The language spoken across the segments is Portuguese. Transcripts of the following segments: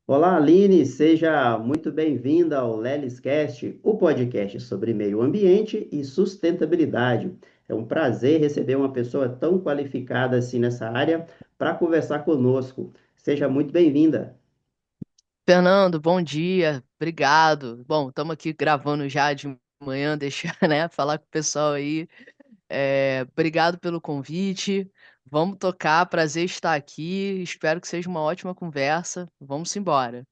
Olá, Aline, seja muito bem-vinda ao LelisCast, o podcast sobre meio ambiente e sustentabilidade. É um prazer receber uma pessoa tão qualificada assim nessa área para conversar conosco. Seja muito bem-vinda. Fernando, bom dia, obrigado. Bom, estamos aqui gravando já de manhã, deixa, né, falar com o pessoal aí. Obrigado pelo convite. Vamos tocar, prazer estar aqui. Espero que seja uma ótima conversa. Vamos embora.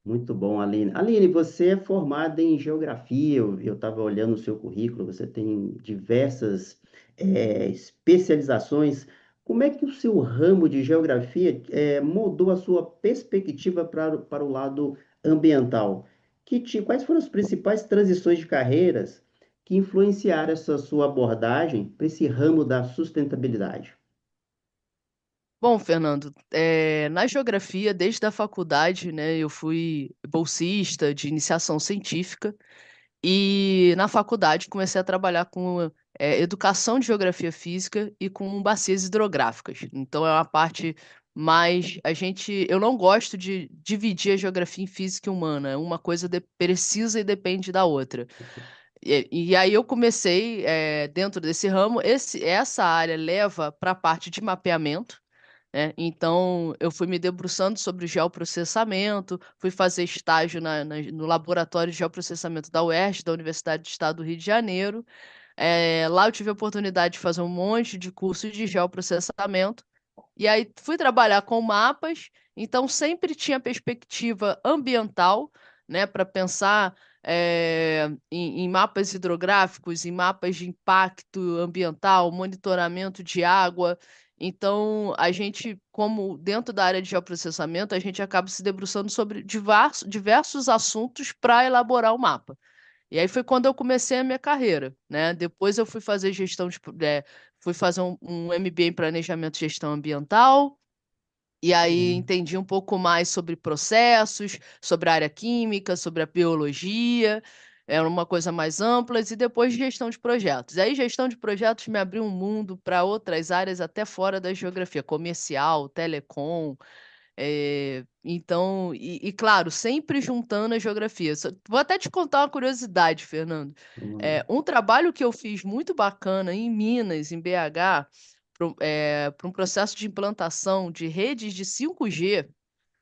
Muito bom, Aline. Aline, você é formada em geografia, eu estava olhando o seu currículo, você tem diversas especializações. Como é que o seu ramo de geografia mudou a sua perspectiva para o lado ambiental? Quais foram as principais transições de carreiras que influenciaram essa sua abordagem para esse ramo da sustentabilidade? Bom, Fernando, na geografia, desde a faculdade, né, eu fui bolsista de iniciação científica. E na faculdade comecei a trabalhar com educação de geografia física e com bacias hidrográficas. Então é uma parte mais eu não gosto de dividir a geografia em física e humana. Uma coisa precisa e depende da outra. E aí eu comecei dentro desse ramo. Essa área leva para a parte de mapeamento, né? Então, eu fui me debruçando sobre o geoprocessamento, fui fazer estágio no Laboratório de Geoprocessamento da UERJ, da Universidade do Estado do Rio de Janeiro. Lá eu tive a oportunidade de fazer um monte de cursos de geoprocessamento, e aí fui trabalhar com mapas, então sempre tinha perspectiva ambiental, né, para pensar em mapas hidrográficos, em mapas de impacto ambiental, monitoramento de água. Então, a gente, como dentro da área de geoprocessamento, a gente acaba se debruçando sobre diversos assuntos para elaborar o mapa. E aí foi quando eu comecei a minha carreira, né? Depois eu fui fazer fui fazer um MBA em Planejamento e Gestão Ambiental, e aí entendi um pouco mais sobre processos, sobre a área química, sobre a biologia, era uma coisa mais ampla, e depois gestão de projetos. E aí gestão de projetos me abriu um mundo para outras áreas até fora da geografia, comercial, telecom, então, claro, sempre juntando a geografia. Vou até te contar uma curiosidade, Fernando. Vamos lá. Um trabalho que eu fiz muito bacana em Minas, em BH, para um processo de implantação de redes de 5G.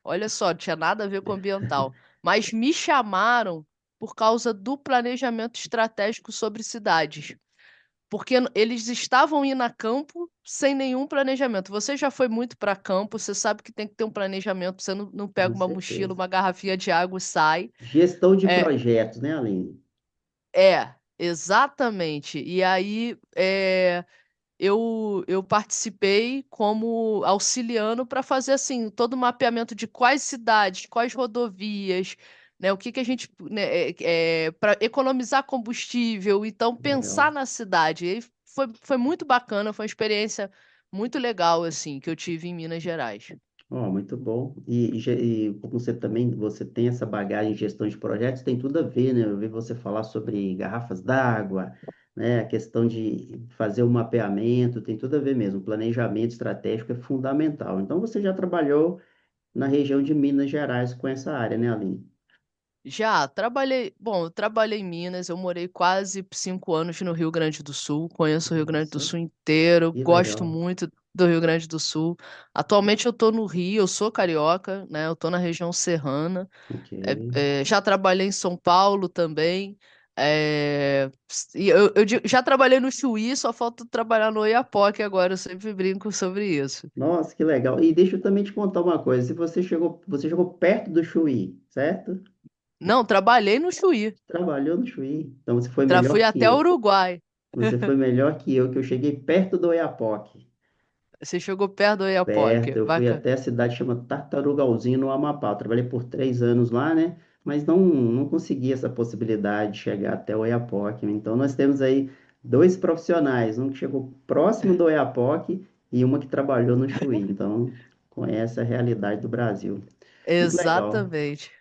Olha só, não tinha nada a ver com ambiental, mas me chamaram por causa do planejamento estratégico sobre cidades, porque eles estavam indo a campo sem nenhum planejamento. Você já foi muito para campo, você sabe que tem que ter um planejamento. Você não Com pega uma mochila, certeza. uma garrafinha de água e sai. Gestão de É, projetos, né, Aline? exatamente. E aí eu participei como auxiliando para fazer assim todo o mapeamento de quais cidades, quais rodovias, né, o que que a gente, né, para economizar combustível, então pensar Legal. na cidade. E aí foi muito bacana, foi uma experiência muito legal assim que eu tive em Minas Gerais. Ó, muito bom. E como você também você tem essa bagagem de gestão de projetos, tem tudo a ver, né? Eu vi você falar sobre garrafas d'água, né? A questão de fazer o mapeamento, tem tudo a ver mesmo. O planejamento estratégico é fundamental. Então, você já trabalhou na região de Minas Gerais com essa área, né, Aline? Já trabalhei, bom, eu trabalhei em Minas, eu morei quase 5 anos no Rio Grande do Sul, conheço o Rio Grande do Nossa, Sul inteiro, que gosto legal. muito do Rio Grande do Sul. Atualmente eu tô no Rio, eu sou carioca, né? Eu tô na região serrana. Ok. Já trabalhei em São Paulo também. Já trabalhei no Chuí, só falta trabalhar no Oiapoque agora, eu sempre brinco sobre isso. Nossa, que legal. E deixa eu também te contar uma coisa. Se você chegou perto do Chuí, certo? Não, trabalhei no Chuí. Trabalhou no Chuí. Então você foi melhor Fui que até o eu. Uruguai. Você foi melhor que eu cheguei perto do Oiapoque. Você chegou perto do Oiapoque. Perto, eu fui Bacana. até a cidade chama Tartarugalzinho, no Amapá. Eu trabalhei por 3 anos lá, né? Mas não consegui essa possibilidade de chegar até o Oiapoque. Então nós temos aí dois profissionais, um que chegou próximo do Oiapoque e uma que trabalhou no Chuí. Então conhece a realidade do Brasil. Muito legal. Exatamente.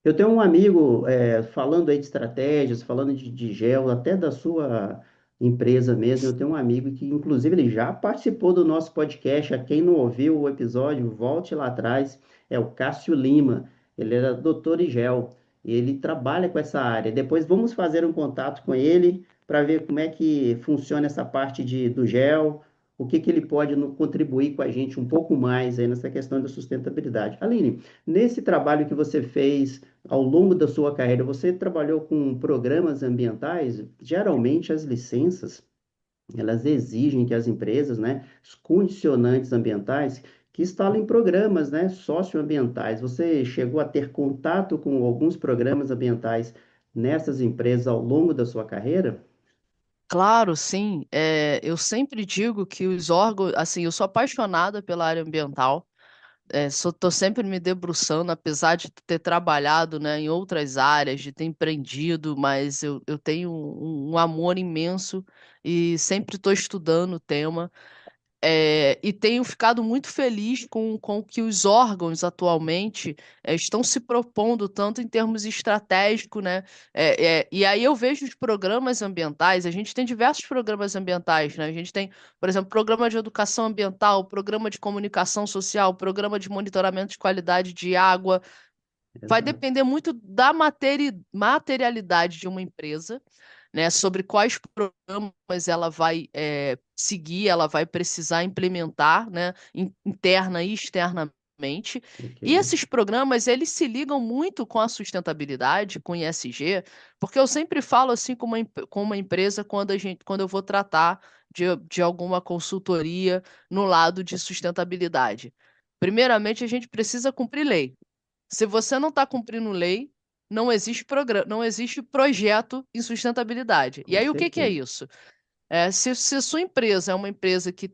Eu tenho um amigo falando aí de estratégias, falando de gel, até empresa mesmo. Eu tenho um amigo que, inclusive, ele já participou do nosso podcast. A quem não ouviu o episódio, volte lá atrás. É o Cássio Lima. Ele era doutor em gel e ele trabalha com essa área. Depois vamos fazer um contato com ele para ver como é que funciona essa parte do gel, o que que ele pode contribuir com a gente um pouco mais aí nessa questão da sustentabilidade. Aline, nesse trabalho que você fez ao longo da sua carreira, você trabalhou com programas ambientais? Geralmente as licenças, elas exigem que as empresas, né, os condicionantes ambientais, que instalem programas, né, socioambientais. Você chegou a ter contato com alguns programas ambientais nessas empresas ao longo da sua carreira? Claro, sim. Eu sempre digo que os órgãos, assim, eu sou apaixonada pela área ambiental. Tô sempre me debruçando, apesar de ter trabalhado, né, em outras áreas, de ter empreendido, mas eu tenho um amor imenso e sempre estou estudando o tema. E tenho ficado muito feliz com o que os órgãos atualmente estão se propondo, tanto em termos estratégicos, né? E aí eu vejo os programas ambientais, a gente tem diversos programas ambientais, né? A gente tem, por exemplo, programa de educação ambiental, programa de comunicação social, programa de monitoramento de qualidade de água. Vai Exato. depender muito da materialidade de uma empresa, né, sobre quais programas ela vai seguir, ela vai precisar implementar, né, interna e externamente. Ok. E esses programas, eles se ligam muito com a sustentabilidade, com o ESG, porque eu sempre falo assim com uma empresa quando eu vou tratar de alguma consultoria no lado de sustentabilidade. Primeiramente, a gente precisa cumprir lei. Se você não está cumprindo lei, não existe programa, não existe projeto em sustentabilidade. E Com aí, o que que é certeza. isso? Se a sua empresa é uma empresa que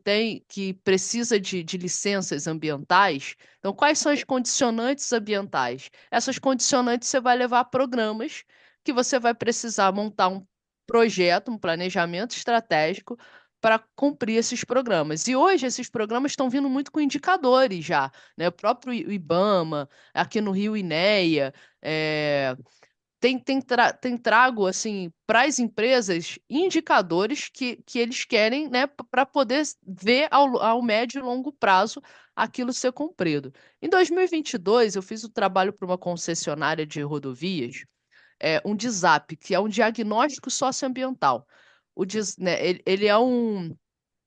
precisa de licenças ambientais, então quais são as condicionantes ambientais? Essas condicionantes você vai levar a programas que você vai precisar montar um projeto, um planejamento estratégico para cumprir esses programas. E hoje esses programas estão vindo muito com indicadores já, né? O próprio IBAMA, aqui no Rio, INEA, é, tem trago assim para as empresas indicadores que eles querem, né, para poder ver ao médio e longo prazo aquilo ser cumprido. Em 2022, eu fiz o trabalho para uma concessionária de rodovias, um DISAP, que é um diagnóstico socioambiental. Né,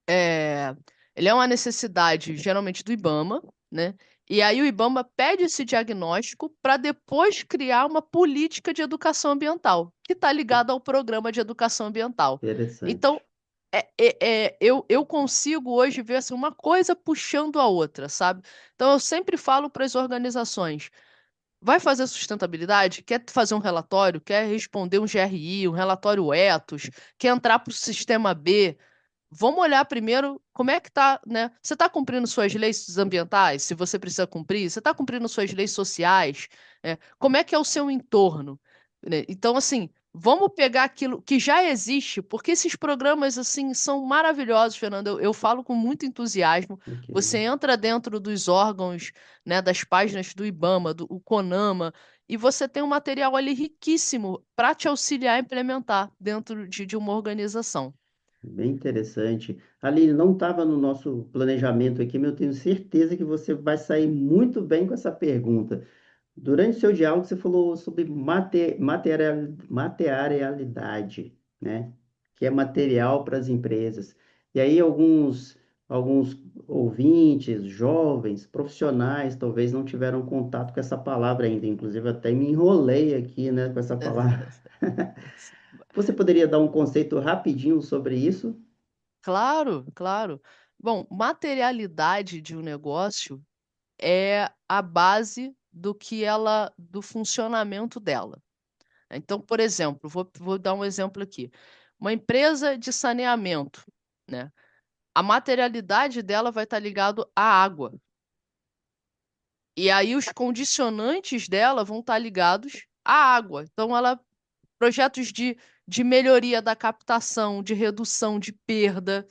é, ele é uma necessidade geralmente do IBAMA, né? E aí o IBAMA pede esse diagnóstico para depois criar uma política de educação ambiental, que está ligada ao programa de educação ambiental. Então, Interessante. eu consigo hoje ver assim, uma coisa puxando a outra, sabe? Então, eu sempre falo para as organizações: vai fazer sustentabilidade? Quer fazer um relatório? Quer responder um GRI, um relatório Ethos? Quer entrar para o sistema B? Vamos olhar primeiro como é que tá, né? Você está cumprindo suas leis ambientais, se você precisa cumprir, você está cumprindo suas leis sociais, como é que é o seu entorno, né? Então, assim, vamos pegar aquilo que já existe, porque esses programas, assim, são maravilhosos, Fernando. Eu falo com muito entusiasmo. Ok. Você entra dentro dos órgãos, né, das páginas do IBAMA, do CONAMA, e você tem um material ali riquíssimo para te auxiliar a implementar dentro de uma organização. Bem interessante. Aline, não estava no nosso planejamento aqui, mas eu tenho certeza que você vai sair muito bem com essa pergunta. Durante seu diálogo, você falou sobre materialidade, né? Que é material para as empresas. E aí, alguns ouvintes, jovens, profissionais, talvez não tiveram contato com essa palavra ainda. Inclusive, até me enrolei aqui, né, com essa palavra. Você poderia dar um conceito rapidinho sobre isso? Claro, claro. Bom, materialidade de um negócio é a base do funcionamento dela. Então, por exemplo, vou dar um exemplo aqui. Uma empresa de saneamento, né? A materialidade dela vai estar ligado à água. E aí os condicionantes dela vão estar ligados à água. Então, projetos de melhoria da captação, de redução de perda,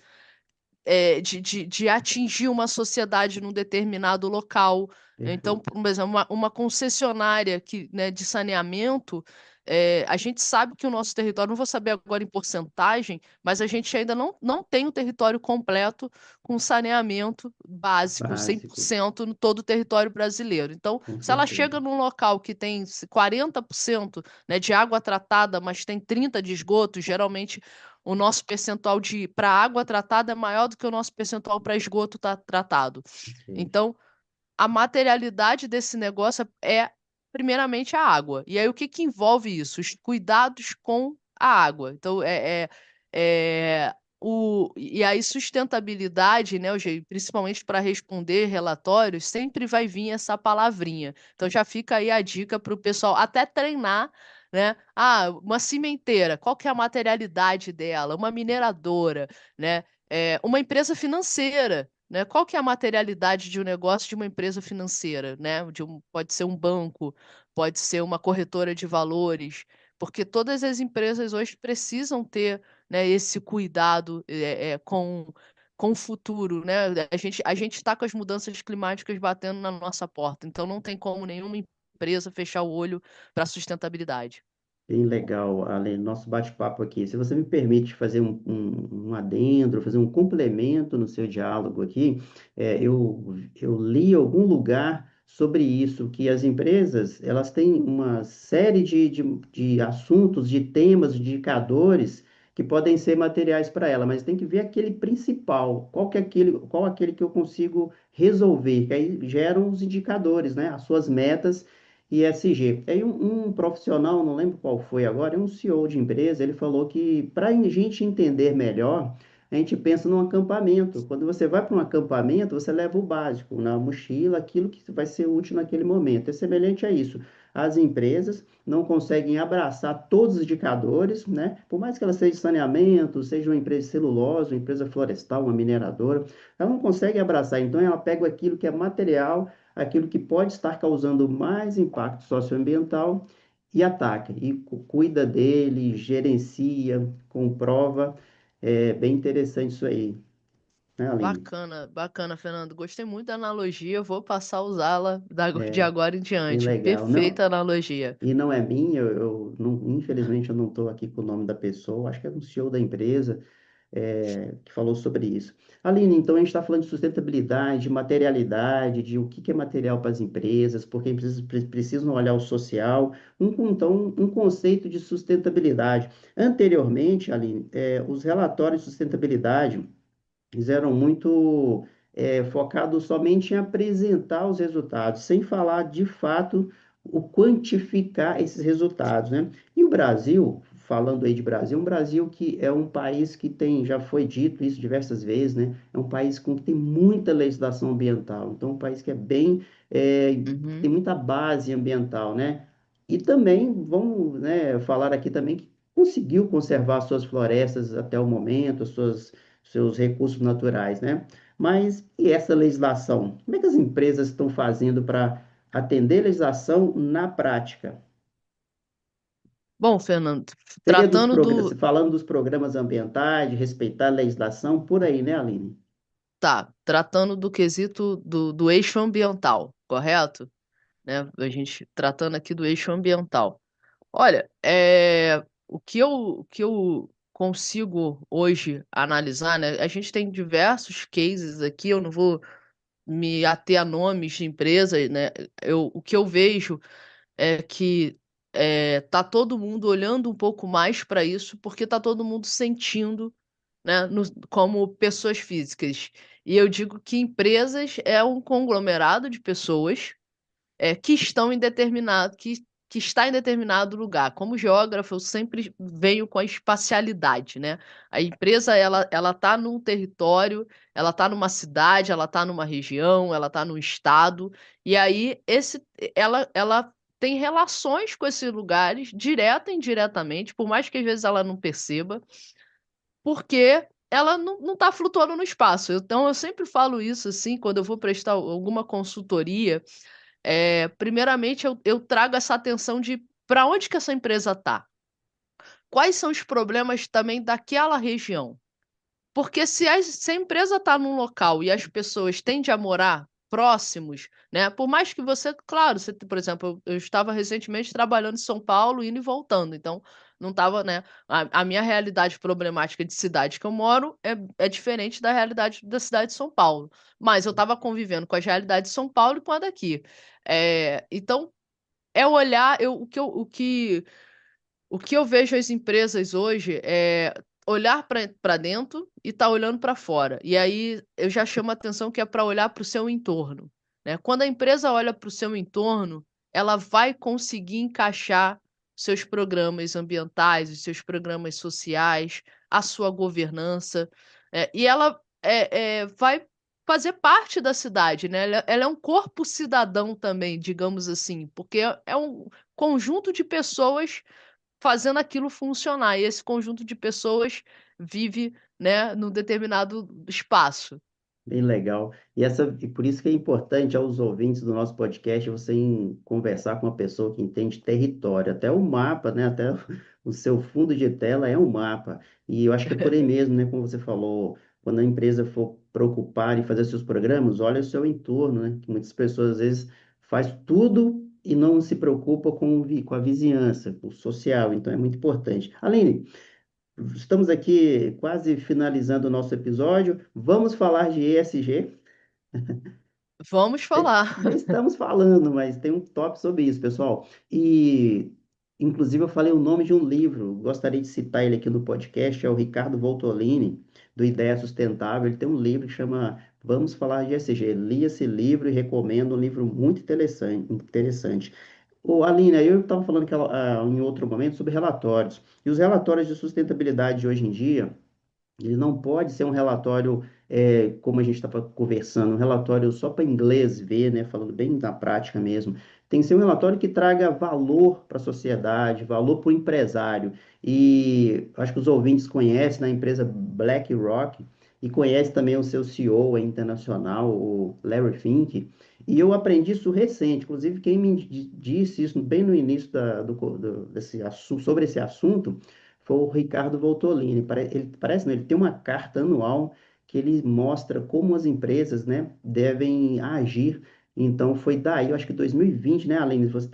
de atingir uma sociedade num determinado local. Então, Perfeito. por exemplo, uma concessionária que, né, de saneamento, a gente sabe que o nosso território, não vou saber agora em porcentagem, mas a gente ainda não tem o território completo com saneamento básico, Básico, 100% no todo o território brasileiro. Então, com se ela certeza. chega num local que tem 40%, né, de água tratada, mas tem 30% de esgoto, geralmente o nosso percentual de para água tratada é maior do que o nosso percentual para esgoto tratado. Ok. Então, a materialidade desse negócio é, primeiramente, a água. E aí, o que que envolve isso? Os cuidados com a água. Então, e aí, sustentabilidade, né, principalmente para responder relatórios, sempre vai vir essa palavrinha. Então, já fica aí a dica para o pessoal até treinar, né? Ah, uma cimenteira, qual que é a materialidade dela? Uma mineradora, né? Uma empresa financeira, né? Qual que é a materialidade de um negócio de uma empresa financeira, né? Pode ser um banco, pode ser uma corretora de valores, porque todas as empresas hoje precisam ter, né, esse cuidado com o futuro, né? A gente está com as mudanças climáticas batendo na nossa porta, então não tem como nenhuma empresa fechar o olho para a sustentabilidade. Bem legal, Ale, nosso bate-papo aqui. Se você me permite fazer um adendo, fazer um complemento no seu diálogo aqui, eu li em algum lugar sobre isso, que as empresas, elas têm uma série de assuntos, de temas, de indicadores que podem ser materiais para ela, mas tem que ver aquele principal, qual aquele que eu consigo resolver, que aí geram os indicadores, né? As suas metas ESG. Aí um profissional, não lembro qual foi agora, um CEO de empresa, ele falou que para a gente entender melhor, a gente pensa num acampamento. Quando você vai para um acampamento, você leva o básico na mochila, aquilo que vai ser útil naquele momento. É semelhante a isso. As empresas não conseguem abraçar todos os indicadores, né? Por mais que ela seja de saneamento, seja uma empresa de celulose, uma empresa florestal, uma mineradora, ela não consegue abraçar. Então, ela pega aquilo que é material, aquilo que pode estar causando mais impacto socioambiental e ataca, e cuida dele, gerencia, comprova. É bem interessante isso aí, né, Aline? Bacana, bacana, Fernando. Gostei muito da analogia. Eu vou passar a usá-la de É agora em bem diante. legal. Não, Perfeita analogia. e não é minha, infelizmente eu não estou aqui com o nome da pessoa, acho que é um CEO da empresa, que falou sobre isso. Aline, então a gente está falando de sustentabilidade, de materialidade, de o que que é material para as empresas, porque empresas precisam olhar o social, então, um conceito de sustentabilidade. Anteriormente, Aline, os relatórios de sustentabilidade eles eram muito focados somente em apresentar os resultados, sem falar de fato o quantificar esses resultados, né? E o Brasil, falando aí de Brasil, um Brasil que é um país que tem, já foi dito isso diversas vezes, né? É um país com que tem muita legislação ambiental, então um país que é bem, que tem Uhum. muita base ambiental, né? E também vamos, né, falar aqui também que conseguiu conservar suas florestas até o momento, seus recursos naturais, né? Mas e essa legislação? Como é que as empresas estão fazendo para atender a legislação na prática? Bom, Fernando, Seria tratando do. falando dos programas ambientais, de respeitar a legislação, por aí, né, Aline? Tá, tratando do quesito do eixo ambiental, correto? Né? A gente tratando aqui do eixo ambiental. Olha, o que eu consigo hoje analisar, né? A gente tem diversos cases aqui, eu não vou me ater a nomes de empresas, né? O que eu vejo é que tá todo mundo olhando um pouco mais para isso, porque tá todo mundo sentindo, né, como pessoas físicas. E eu digo que empresas é um conglomerado de pessoas que estão em determinado, que está em determinado lugar. Como geógrafo, eu sempre venho com a espacialidade, né? A empresa, ela está num território, ela está numa cidade, ela está numa região, ela está num estado, e aí ela tem relações com esses lugares, direta e indiretamente, por mais que às vezes ela não perceba, porque ela não está flutuando no espaço. Então, eu sempre falo isso assim, quando eu vou prestar alguma consultoria, primeiramente, eu trago essa atenção de para onde que essa empresa está? Quais são os problemas também daquela região? Porque se a empresa está num local e as pessoas tendem a morar próximos, né? Por mais que você, claro, você, por exemplo, eu estava recentemente trabalhando em São Paulo, indo e voltando, então não estava, né? A minha realidade problemática de cidade que eu moro é diferente da realidade da cidade de São Paulo, mas eu estava convivendo com as realidades de São Paulo e com a daqui. Então, é olhar, o que eu vejo as empresas hoje é olhar para dentro e tá olhando para fora. E aí eu já chamo a atenção que é para olhar para o seu entorno, né? Quando a empresa olha para o seu entorno, ela vai conseguir encaixar seus programas ambientais, os seus programas sociais, a sua governança, e ela vai fazer parte da cidade, né? Ela é um corpo cidadão também, digamos assim, porque é um conjunto de pessoas fazendo aquilo funcionar. E esse conjunto de pessoas vive, né, num determinado espaço. Bem legal. E por isso que é importante aos ouvintes do nosso podcast você conversar com uma pessoa que entende território, até o mapa, né? Até o seu fundo de tela é um mapa. E eu acho que é por aí mesmo, né? Como você falou, quando a empresa for preocupar em fazer seus programas, olha o seu entorno, né? Que muitas pessoas às vezes faz tudo e não se preocupa com a vizinhança, com o social. Então é muito importante. Aline, estamos aqui quase finalizando o nosso episódio. Vamos falar de ESG? Vamos falar. Nem estamos falando, mas tem um top sobre isso, pessoal. E, inclusive, eu falei o nome de um livro, gostaria de citar ele aqui no podcast, é o Ricardo Voltolini, do Ideia Sustentável. Ele tem um livro que chama Vamos Falar de ESG. Li esse livro e recomendo, um livro muito interessante. Ô, Aline, eu estava falando em outro momento sobre relatórios. E os relatórios de sustentabilidade de hoje em dia, ele não pode ser um relatório, como a gente estava conversando, um relatório só para inglês ver, né? Falando bem na prática mesmo. Tem que ser um relatório que traga valor para a sociedade, valor para o empresário. E acho que os ouvintes conhecem na empresa BlackRock e conhecem também o seu CEO internacional, o Larry Fink. E eu aprendi isso recente. Inclusive, quem me disse isso bem no início sobre esse assunto foi o Ricardo Voltolini. Ele parece, né, ele tem uma carta anual que ele mostra como as empresas, né, devem agir. Então, foi daí, eu acho que 2020, né, Aline, você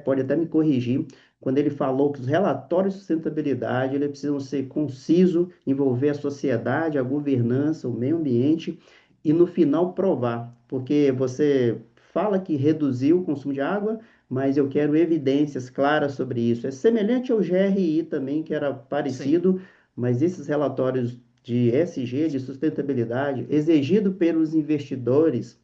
pode até me corrigir, quando ele falou que os relatórios de sustentabilidade eles precisam ser concisos, envolver a sociedade, a governança, o meio ambiente e, no final, provar. Porque você fala que reduziu o consumo de água, mas eu quero evidências claras sobre isso. É semelhante ao GRI também, que era Sim. parecido, mas esses relatórios de ESG, de sustentabilidade, exigido pelos investidores,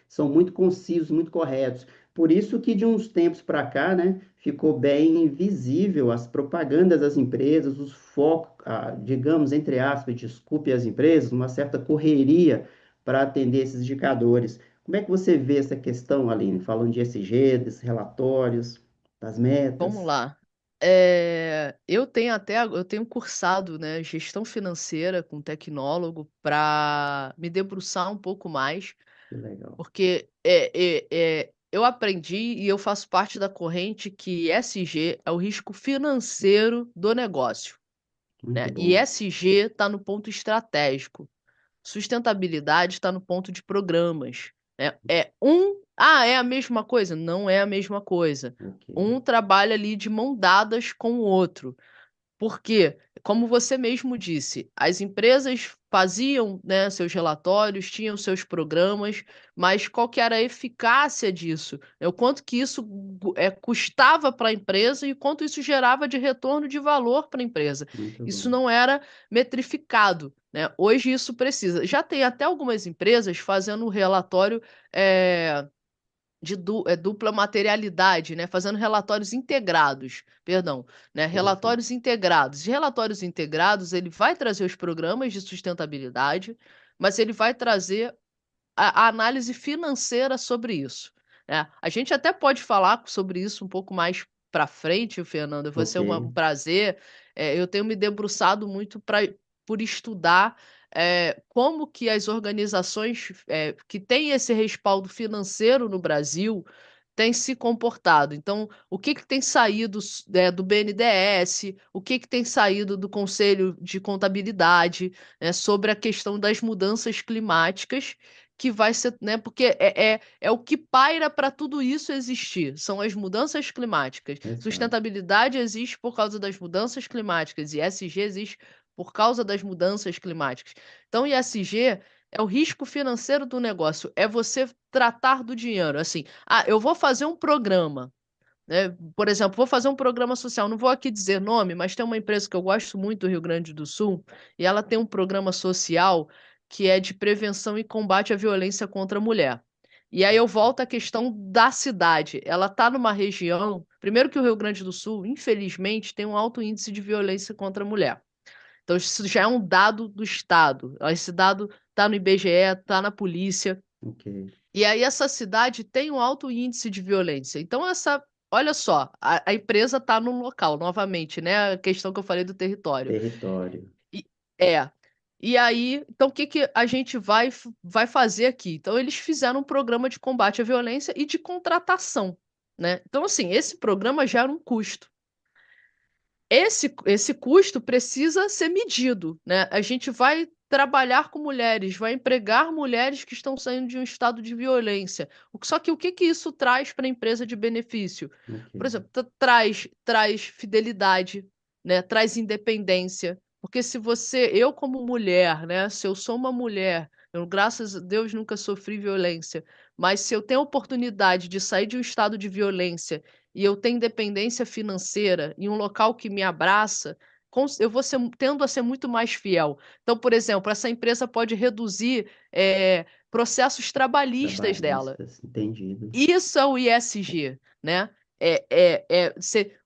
são muito concisos, muito corretos. Por isso que de uns tempos para cá, né, ficou bem visível as propagandas das empresas, os focos, digamos, entre aspas, desculpe as empresas, uma certa correria para atender esses indicadores. Como é que você vê essa questão, Aline? Falando de ESG, desses relatórios, das Vamos metas? lá. Eu tenho cursado, né, gestão financeira com tecnólogo para me debruçar um pouco mais, Que legal. porque eu aprendi e eu faço parte da corrente que ESG é o risco financeiro do negócio, Muito né? E bom. ESG está no ponto estratégico. Sustentabilidade está no ponto de programas, né? É a mesma coisa? Não é a mesma coisa. Ok. Um trabalha ali de mão dadas com o outro. Porque, como você mesmo disse, as empresas faziam, né, seus relatórios, tinham seus programas, mas qual que era a eficácia disso? O quanto que isso custava para a empresa e o quanto isso gerava de retorno de valor para a empresa. Muito Isso bom. não era metrificado, né? Hoje isso precisa. Já tem até algumas empresas fazendo relatório é, dupla materialidade, né? Fazendo relatórios integrados, perdão, né? Perfeito. Relatórios integrados. E relatórios integrados, ele vai trazer os programas de sustentabilidade, mas ele vai trazer a análise financeira sobre isso, né? A gente até pode falar sobre isso um pouco mais para frente, Fernando. Vai Ok. ser um prazer. Eu tenho me debruçado muito por estudar como que as organizações que têm esse respaldo financeiro no Brasil têm se comportado. Então, o que que tem saído do BNDES, o que que tem saído do Conselho de Contabilidade, né, sobre a questão das mudanças climáticas que vai ser, né? Porque é o que paira para tudo isso existir. São as mudanças climáticas. Exato. Sustentabilidade existe por causa das mudanças climáticas e ESG existe por causa das mudanças climáticas. Então, ESG é o risco financeiro do negócio, é você tratar do dinheiro. Assim, eu vou fazer um programa, né? Por exemplo, vou fazer um programa social. Não vou aqui dizer nome, mas tem uma empresa que eu gosto muito do Rio Grande do Sul e ela tem um programa social que é de prevenção e combate à violência contra a mulher. E aí eu volto à questão da cidade. Ela está numa região, primeiro que o Rio Grande do Sul, infelizmente, tem um alto índice de violência contra a mulher. Então isso já é um dado do Estado. Esse dado está no IBGE, está na polícia. Ok. E aí essa cidade tem um alto índice de violência. Então olha só, a empresa está num local, novamente, né? A questão que eu falei do território. Território. E, é. E aí, então o que que a gente vai fazer aqui? Então eles fizeram um programa de combate à violência e de contratação, né? Então assim, esse programa gera um custo. Esse custo precisa ser medido, né? A gente vai trabalhar com mulheres, vai empregar mulheres que estão saindo de um estado de violência. Só que o que que isso traz para a empresa de benefício? Ok. Por exemplo, traz fidelidade, né? Traz independência. Porque se eu como mulher, né? Se eu sou uma mulher, eu, graças a Deus, nunca sofri violência, mas se eu tenho a oportunidade de sair de um estado de violência e eu tenho independência financeira em um local que me abraça, eu tendo a ser muito mais fiel. Então, por exemplo, essa empresa pode reduzir processos trabalhistas dela. Trabalhistas, entendido. Isso é o ISG, né?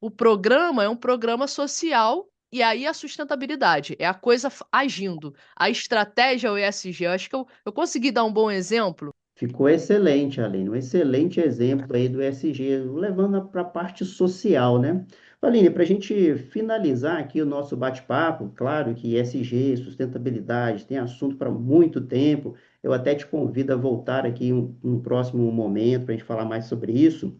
O programa é um programa social e aí a sustentabilidade é a coisa agindo. A estratégia é o ESG. Eu acho que eu consegui dar um bom exemplo. Ficou excelente, Aline, um excelente exemplo aí do SG, levando para a parte social, né? Aline, para a gente finalizar aqui o nosso bate-papo, claro que SG, sustentabilidade, tem assunto para muito tempo, eu até te convido a voltar aqui um próximo momento para a gente falar mais sobre isso.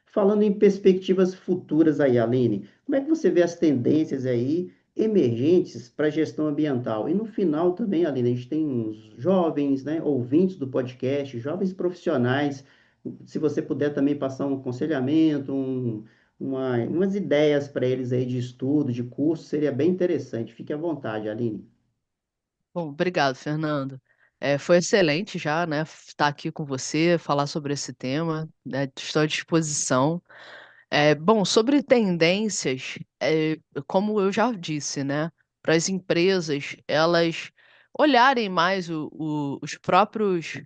Falando em perspectivas futuras aí, Aline, como é que você vê as tendências aí emergentes para a gestão ambiental? E no final também, Aline, a gente tem uns jovens, né, ouvintes do podcast, jovens profissionais. Se você puder também passar um aconselhamento, umas ideias para eles aí de estudo, de curso, seria bem interessante. Fique à vontade, Aline. Bom, obrigado, Fernando. Foi excelente já, né, estar aqui com você, falar sobre esse tema, né, estou à disposição. Bom, sobre tendências, como eu já disse, né, para as empresas elas olharem mais os próprios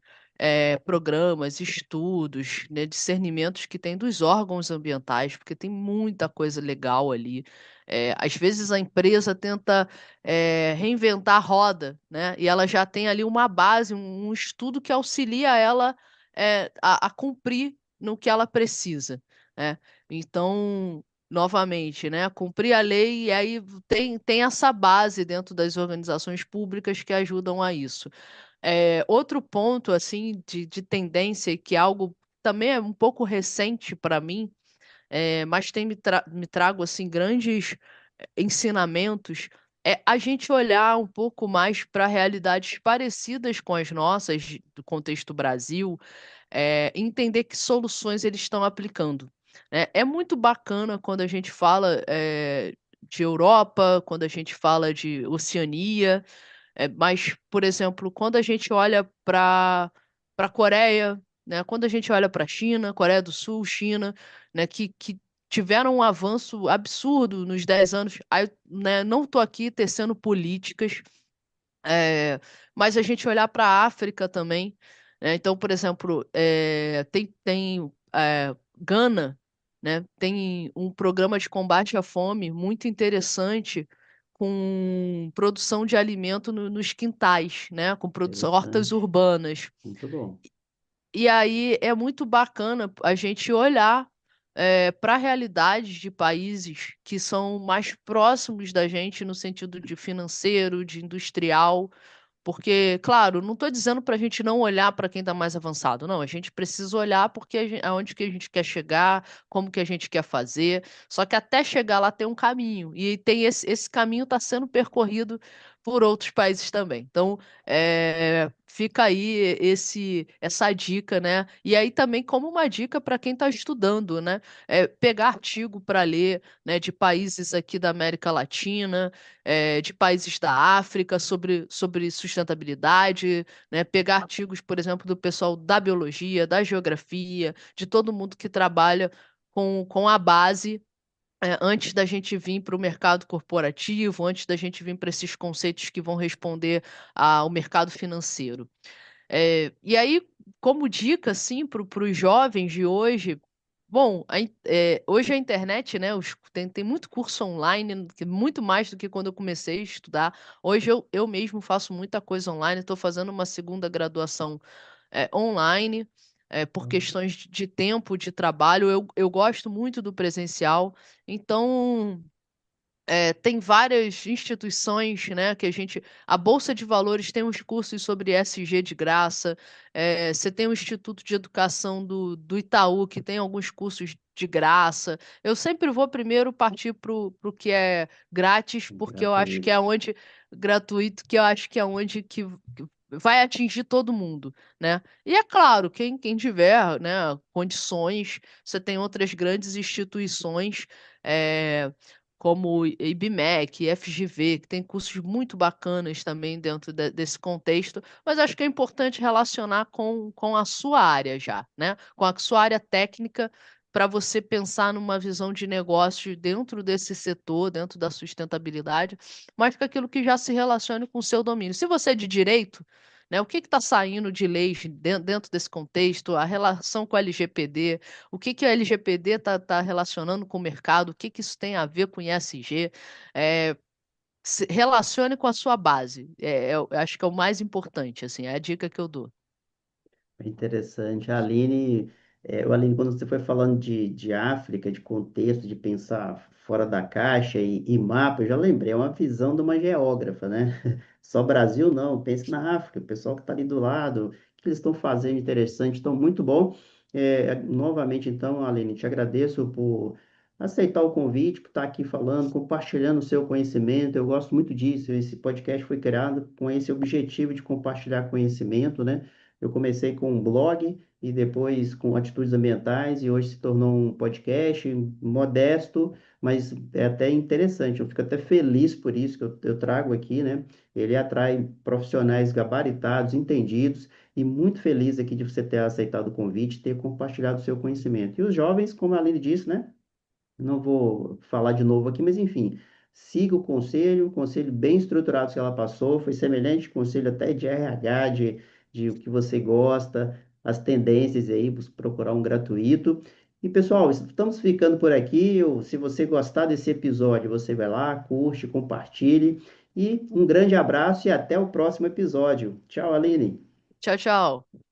programas, estudos, né, discernimentos que tem dos órgãos ambientais, porque tem muita coisa legal ali. Às vezes a empresa tenta reinventar a roda, né, e ela já tem ali uma base, um estudo que auxilia ela a cumprir no que ela precisa, né? Então, novamente, né, cumprir a lei e aí tem essa base dentro das organizações públicas que ajudam a isso. Outro ponto, assim, de tendência, que é algo também é um pouco recente para mim, mas me trago, assim, grandes ensinamentos, é a gente olhar um pouco mais para realidades parecidas com as nossas, do contexto Brasil, entender que soluções eles estão aplicando, né? É muito bacana quando a gente fala de Europa, quando a gente fala de Oceania, mas, por exemplo, quando a gente olha para a Coreia, né? Quando a gente olha para a China, Coreia do Sul, China, né? Que tiveram um avanço absurdo nos 10 anos. Aí, né, não estou aqui tecendo políticas, é, mas a gente olhar para a África também, né? Então, por exemplo, tem Gana, né? Tem um programa de combate à fome muito interessante com produção de alimento nos quintais, né? Com produção, hortas Interessante, urbanas. muito bom. E aí é muito bacana a gente olhar para realidades de países que são mais próximos da gente no sentido de financeiro, de industrial, porque, claro, não estou dizendo para a gente não olhar para quem está mais avançado, não. A gente precisa olhar porque aonde que a gente quer chegar, como que a gente quer fazer. Só que até chegar lá tem um caminho. E esse caminho está sendo percorrido por outros países também. Então, fica aí essa dica, né? E aí também como uma dica para quem está estudando, né? Pegar artigo para ler, né, de países aqui da América Latina, de países da África sobre sustentabilidade, né? Pegar artigos, por exemplo, do pessoal da biologia, da geografia, de todo mundo que trabalha com a base antes da gente vir para o mercado corporativo, antes da gente vir para esses conceitos que vão responder ao mercado financeiro. E aí, como dica, assim, para os jovens de hoje, bom, hoje a internet, né, tem muito curso online, muito mais do que quando eu comecei a estudar. Hoje eu mesmo faço muita coisa online, estou fazendo uma segunda graduação online, por questões de tempo de trabalho. Eu gosto muito do presencial, então tem várias instituições, né, que a Bolsa de Valores tem uns cursos sobre ESG de graça, você tem o Instituto de Educação do Itaú, que tem alguns cursos de graça. Eu sempre vou primeiro partir para o que é grátis, porque eu acho que é Gratuito. onde, gratuito, que eu acho que é onde que vai atingir todo mundo, né? E é claro, quem tiver, né, condições, você tem outras grandes instituições, é, como o IBMEC, FGV, que tem cursos muito bacanas também dentro desse contexto, mas acho que é importante relacionar com a sua área já, né? Com a sua área técnica, para você pensar numa visão de negócio dentro desse setor, dentro da sustentabilidade, mas com aquilo que já se relacione com o seu domínio. Se você é de direito, né, o que está saindo de leis dentro desse contexto, a relação com a LGPD, o que a LGPD está relacionando com o mercado, o que isso tem a ver com ESG, se relacione com a sua base. Eu acho que é o mais importante, assim, é a dica que eu dou. É interessante. A Aline, Aline, quando você foi falando de África, de contexto, de pensar fora da caixa e mapa, eu já lembrei, é uma visão de uma geógrafa, né? Só Brasil não, pense na África, o pessoal que está ali do lado, o que eles estão fazendo interessante, então muito bom. Novamente, então, Aline, te agradeço por aceitar o convite, por estar aqui falando, compartilhando o seu conhecimento, eu gosto muito disso, esse podcast foi criado com esse objetivo de compartilhar conhecimento, né? Eu comecei com um blog e depois com atitudes ambientais e hoje se tornou um podcast modesto, mas é até interessante. Eu fico até feliz por isso que eu trago aqui, né? Ele atrai profissionais gabaritados, entendidos e muito feliz aqui de você ter aceitado o convite, ter compartilhado o seu conhecimento. E os jovens, como a Aline disse, né? Não vou falar de novo aqui, mas enfim, siga o conselho bem estruturado que ela passou, foi semelhante conselho até de RH, de o que você gosta, as tendências aí, procurar um gratuito. E pessoal, estamos ficando por aqui. Se você gostar desse episódio, você vai lá, curte, compartilhe. E um grande abraço e até o próximo episódio. Tchau, Aline. Tchau, tchau.